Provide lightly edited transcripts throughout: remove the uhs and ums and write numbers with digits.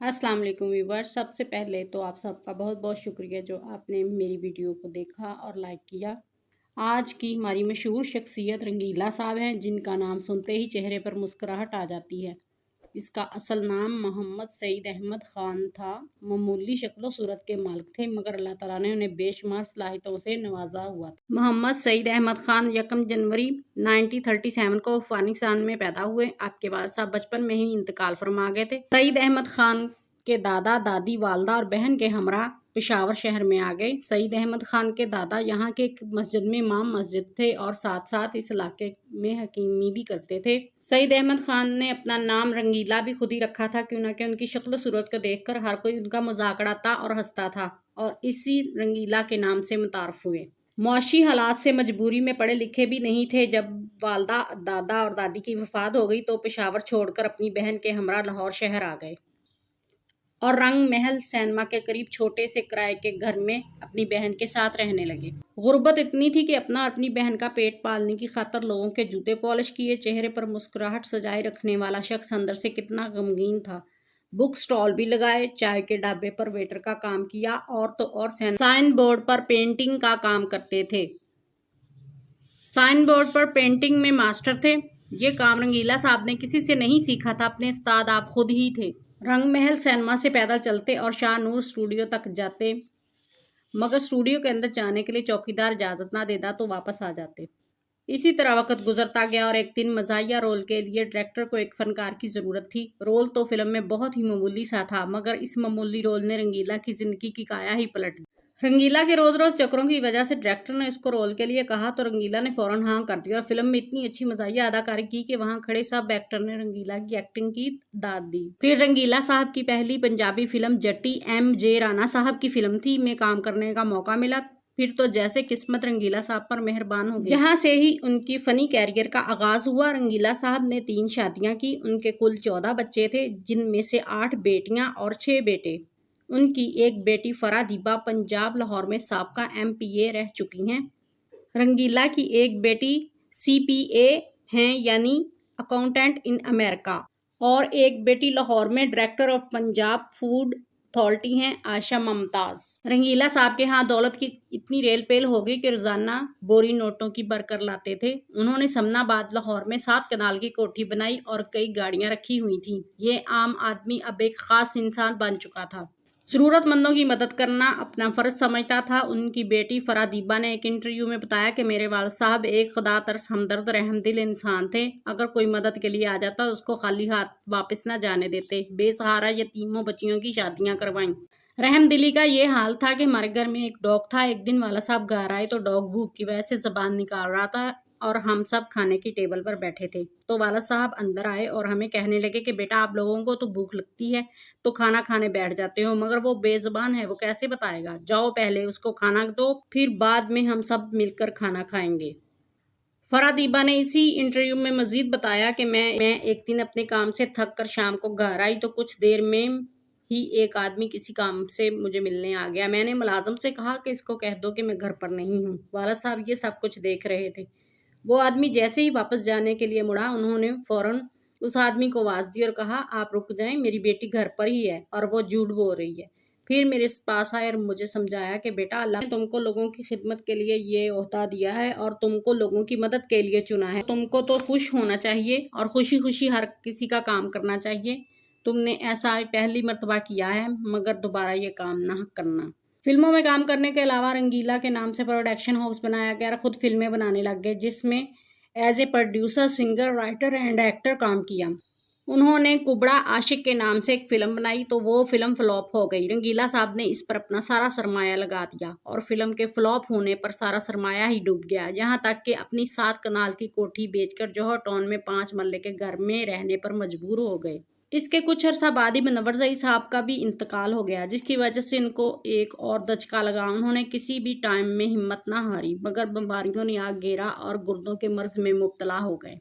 अस्सलाम वालेकुम व्यूवर। सबसे पहले तो आप सबका बहुत बहुत शुक्रिया जो आपने मेरी वीडियो को देखा और लाइक किया। आज की हमारी मशहूर शख्सियत रंगीला साहब हैं, जिनका नाम सुनते ही चेहरे पर मुस्कुराहट आ जाती है। इसका असल नाम मोहम्मद सईद अहमद ख़ान था। मामूली शक्ल सूरत के मालिक थे, मगर अल्लाह ताला ने उन्हें बेशुमार सलाहियतों से नवाजा हुआ था। मोहम्मद सईद अहमद ख़ान 1 जनवरी 1937 को अफगानिस्तान में पैदा हुए। आपके वालिद साहब बचपन में ही इंतकाल फरमा गए थे। सईद अहमद ख़ान के दादा दादी, वालदा और बहन के हमरा पेशावर शहर में आ गए। सईद अहमद ख़ान के दादा यहाँ के एक मस्जिद में इमाम मस्जिद थे और साथ साथ इस इलाके में हकीमी भी करते थे। सईद अहमद ख़ान ने अपना नाम रंगीला भी खुद ही रखा था, क्योंकि उनकी शक्ल सूरत को देखकर हर कोई उनका मजाक उड़ाता और हंसता था और इसी रंगीला के नाम से मुतारफ हुए। मुआशी हालात से मजबूरी में पढ़े लिखे भी नहीं थे। जब वालदा, दादा और दादी की वफात हो गई तो पेशावर छोड़कर अपनी बहन के हमरा लाहौर शहर आ गए और रंग महल सिनेमा के करीब छोटे से किराए के घर में अपनी बहन के साथ रहने लगे। गुर्बत इतनी थी कि अपना और अपनी बहन का पेट पालने की खातर लोगों के जूते पॉलिश किए, चेहरे पर मुस्कुराहट सजाए रखने वाला शख्स अंदर से कितना गमगीन था। बुक स्टॉल भी लगाए, चाय के ढाबे पर वेटर का काम किया और तो और साइन बोर्ड पर पेंटिंग का काम करते थे। साइन बोर्ड पर पेंटिंग में मास्टर थे। ये काम रंगीला साहब ने किसी से नहीं सीखा था, अपने उस्ताद आप खुद ही थे। रंग महल सिनेमा से पैदल चलते और शाह नूर स्टूडियो तक जाते, मगर स्टूडियो के अंदर जाने के लिए चौकीदार इजाज़त ना देता तो वापस आ जाते। इसी तरह वक्त गुजरता गया और एक दिन मज़ाहिया रोल के लिए डायरेक्टर को एक फ़नकार की ज़रूरत थी। रोल तो फिल्म में बहुत ही मामूली सा था, मगर इस मामूली रोल ने रंगीला की ज़िंदगी की काया ही पलट दी। रंगीला के रोज़ रोज़ चक्करों की वजह से डायरेक्टर ने इसको रोल के लिए कहा तो रंगीला ने फ़ौरन हाँ कर दिया और फिल्म में इतनी अच्छी मज़ाहिया अदाकारी की कि वहाँ खड़े सब एक्टर ने रंगीला की एक्टिंग की दाद दी। फिर रंगीला साहब की पहली पंजाबी फिल्म जट्टी M.J. राणा साहब की फिल्म थी में काम करने का मौका मिला। फिर तो जैसे किस्मत रंगीला साहब पर मेहरबान हो गई। जहाँ से ही उनकी फ़नी कैरियर का आगाज़ हुआ। रंगीला साहब ने 3 शादियाँ की। उनके कुल 14 बच्चे थे, जिनमें से 8 बेटियाँ और 6 बेटे। उनकी एक बेटी फरादीबा पंजाब लाहौर में साबका MPA रह चुकी हैं। रंगीला की एक बेटी CPA हैं, यानी अकाउंटेंट इन अमेरिका, और एक बेटी लाहौर में director of Punjab food authority हैं, आयशा मुमताज़। रंगीला साहब के यहाँ दौलत की इतनी रेल पेल हो गई कि रोजाना बोरी नोटों की बरकर लाते थे। उन्होंने समनाबाद लाहौर में 7 कनाल की कोठी बनाई और कई गाड़ियां रखी हुई थीं। ये आम आदमी अब एक खास इंसान बन चुका था। ज़रूरतमंदों की मदद करना अपना फ़र्ज समझता था। उनकी बेटी फरादीबा ने एक इंटरव्यू में बताया कि मेरे वालिद साहब एक खुदा तरस हमदर्द रहमदिल इंसान थे। अगर कोई मदद के लिए आ जाता तो उसको खाली हाथ वापस न जाने देते। बेसहारा यतीमों बच्चियों की शादियां करवाईं। रहमदिली का ये हाल था कि हमारे घर में एक डॉग था। एक दिन वाला साहब घर आए तो डॉग भूख की वजह से ज़बान निकाल रहा था और हम सब खाने की टेबल पर बैठे थे। तो वाला साहब अंदर आए और हमें कहने लगे कि बेटा, आप लोगों को तो भूख लगती है तो खाना खाने बैठ जाते हो, मगर वो बेज़बान है, वो कैसे बताएगा? जाओ पहले उसको खाना दो, फिर बाद में हम सब मिलकर खाना खाएंगे। फरादीबा ने इसी इंटरव्यू में मजीद बताया कि मैं एक दिन अपने काम से थक कर शाम को घर आई तो कुछ देर में ही एक आदमी किसी काम से मुझे मिलने आ गया। मैंने मुलाजम से कहा कि इसको कह दो कि मैं घर पर नहीं हूँ। वाला साहब ये सब कुछ देख रहे थे। वो आदमी जैसे ही वापस जाने के लिए मुड़ा, उन्होंने फौरन उस आदमी को आवाज़ दी और कहा, आप रुक जाएं, मेरी बेटी घर पर ही है और वो झूठ बोल रही है। फिर मेरे पास आए और मुझे समझाया कि बेटा, अल्लाह ने तुमको लोगों की खिदमत के लिए ये ओहदा दिया है और तुमको लोगों की मदद के लिए चुना है। तुमको तो खुश होना चाहिए और खुशी खुशी हर किसी का काम करना चाहिए। तुमने ऐसा पहली मर्तबा किया है, मगर दोबारा ये काम ना करना। फिल्मों में काम करने के अलावा रंगीला के नाम से प्रोडक्शन हाउस बनाया गया और खुद फिल्में बनाने लग गए, जिसमें as a producer, singer, writer and actor काम किया। उन्होंने कुबड़ा आशिक के नाम से एक फ़िल्म बनाई तो वो फ़िल्म फ्लॉप हो गई। रंगीला साहब ने इस पर अपना सारा सरमाया लगा दिया और फ़िल्म के फ्लॉप होने पर सारा सरमाया ही डूब गया। यहाँ तक कि अपनी 7 कनाल की कोठी बेचकर जौहर टाउन में 5 मरले के घर में रहने पर मजबूर हो गए। इसके कुछ अर्सा बाद ही मुनव्वर ज़ई साहब का भी इंतकाल हो गया, जिसकी वजह से इनको एक और दचका लगा। उन्होंने किसी भी टाइम में हिम्मत ना हारी, मगर बीमारियों ने आग घेरा और गुर्दों के मर्ज में मुब्तला हो गए।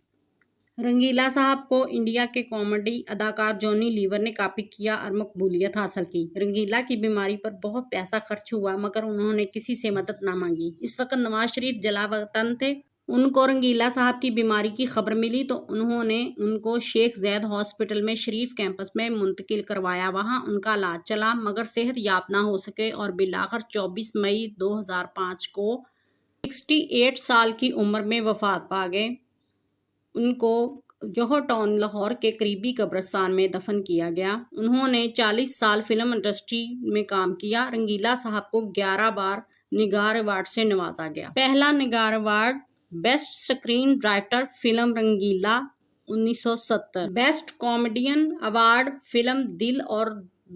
रंगीला साहब को इंडिया के कॉमेडी अदाकार जॉनी लीवर ने कापी किया और मकबूलियत हासिल की। रंगीला की बीमारी पर बहुत पैसा खर्च हुआ, मगर उन्होंने किसी से मदद ना मांगी। इस वक्त नवाज शरीफ जलावतन थे। ان کو رنگیلا صاحب کی بیماری کی خبر ملی تو انہوں نے ان کو شیخ زید ہاسپٹل میں شریف کیمپس میں منتقل کروایا۔ وہاں ان کا علاج چلا مگر صحت یاب نہ ہو سکے اور بالآخر 24 مئی 2005 کو 68 سال کی عمر میں وفات پا گئے۔ ان کو جوہر ٹاؤن لاہور کے قریبی قبرستان میں دفن کیا گیا۔ انہوں نے 40 سال فلم انڈسٹری میں کام کیا۔ رنگیلا صاحب کو 11 بار نگار ایوارڈ سے نوازا گیا۔ پہلا Nigar award best screen writer film Rangeela 1970، best comedian award film Dil Aur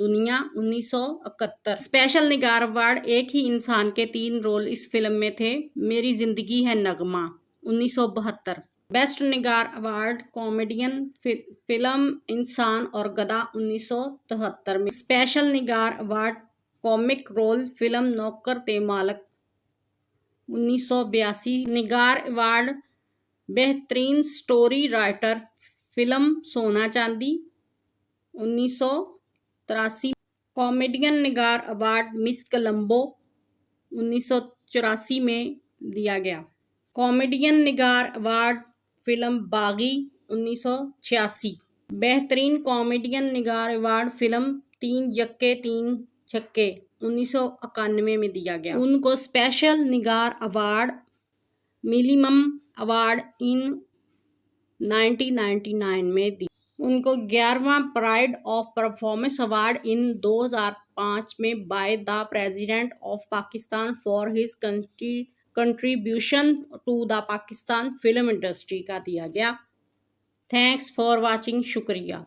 دنیا 1971، اسپیشل نگار ایوارڈ ایک ہی انسان کے 3 رول اس فلم میں تھے، میری زندگی ہے نغمہ 1972، بیسٹ نگار ایوارڈ کامیڈین فلم انسان اور گدھا 1973 میں، اسپیشل نگار ایوارڈ کامک رول فلم نوکر تے مالک 1982، نگار ایوارڈ بہترین سٹوری رائٹر فلم سونا چاندی 1983، کامیڈین نگار ایوارڈ مس کولمبو 1984 میں دیا گیا، کامیڈین نگار ایوارڈ فلم باغی 1986، بہترین کامیڈین نگار ایوارڈ فلم 3 یکے 3 چھکے 1991 میں دیا گیا۔ ان کو اسپیشل نگار ایوارڈ ملینیم ایوارڈ ان 1999 میں دیا۔ ان کو 11واں pride of performance award in 2005 میں by the president of Pakistan for his contribution to the Pakistan film industry کا دیا گیا۔ تھینکس فار واچنگ، شکریہ۔